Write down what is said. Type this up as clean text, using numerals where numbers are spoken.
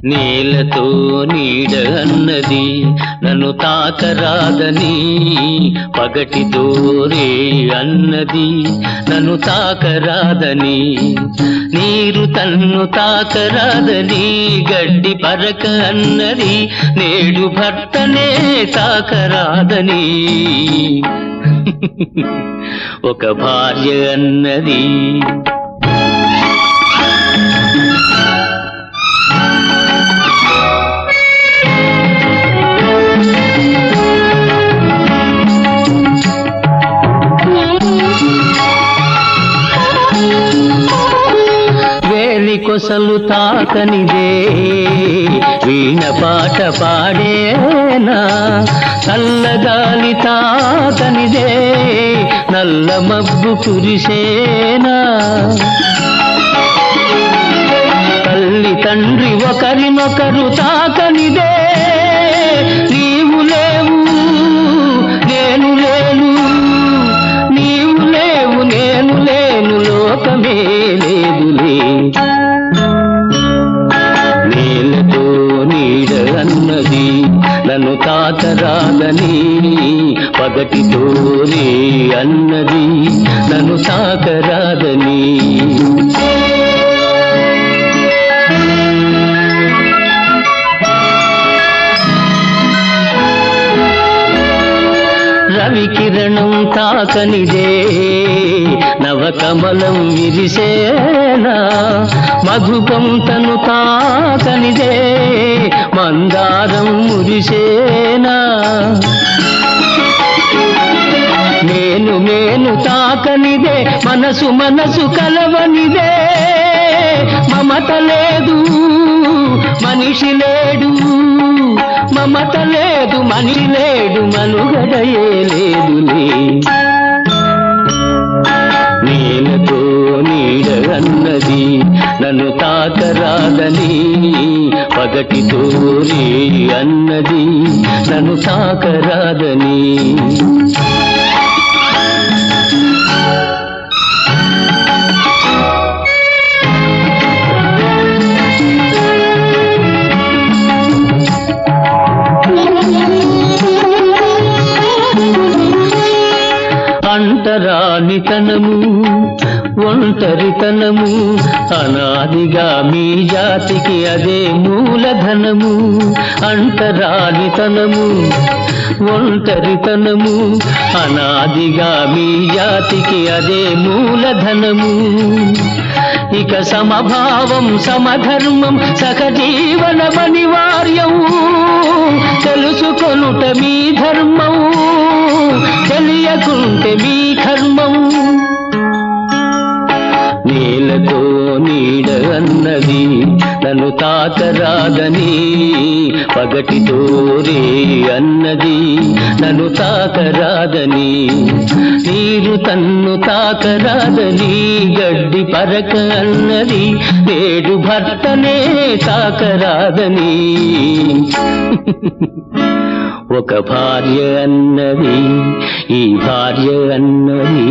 నేలతో నీడ అన్నది నన్ను తాకరాదని, పగటితో రే అన్నది నన్ను తాకరాదని, నీరు తన్ను తాకరాదని గడ్డి పరక అన్నది, నేడు భర్తనే తాకరాదని ఒక భార్య అన్నది. కొసలు తాకనిదే వీణ పాట పాడేనా, చల్లగాలి తాకనిదే నల్ల మబ్బు కురిసేనా, తల్లి తండ్రి ఒకరినొకరు తాకనిదే నీవు లేవు నేను లేను, నీవు లేవు నేను లేను లోకమే లేదులే. నేలతో నీడ అన్నది నన్ను తాకరాదని, పగటితో రే అన్నది నన్ను తాకరాదని. రవికిరణం తాకనిదే నవకమలం విరిసేనా, మధుపం తను తాకనిదే మందారం మురిసేనా, నేను నేను తాకనిదే మనసు మనసు కలవనిదే, మమత లేదు మనిషి లేడు, మమత లేదు మనిషి లేడు మనుగడయే లేదులే. నేలతో నీడ అన్నది నన్ను తాకరాదని, పగటితో రే అన్నది నన్ను తాకరాదని. అంటరానితనము ఒంటరితనము అనాదిగా మీ జాతికి అదే మూలధనము, అంటరానితనము ఒంటరితనము అనాదిగా మీ జాతికి అదే మూలధనము. ఇక సమభావం సమధర్మం సహజీవనం అనివార్యం, తెలుసుకొనుట మీ ధర్మం తెలియకుంటే మీ కర్మం. నేలతో నీడ అన్నది నన్ను తాకరాదని, పగటితో రే అన్నది నన్ను తాకరాదని, నీరు తన్ను తాకరాదని గడ్డి పరక అన్నది, నేడు భర్తనే తాకరాదని ఒక భార్య అన్నది, ఈ భార్య అన్నది.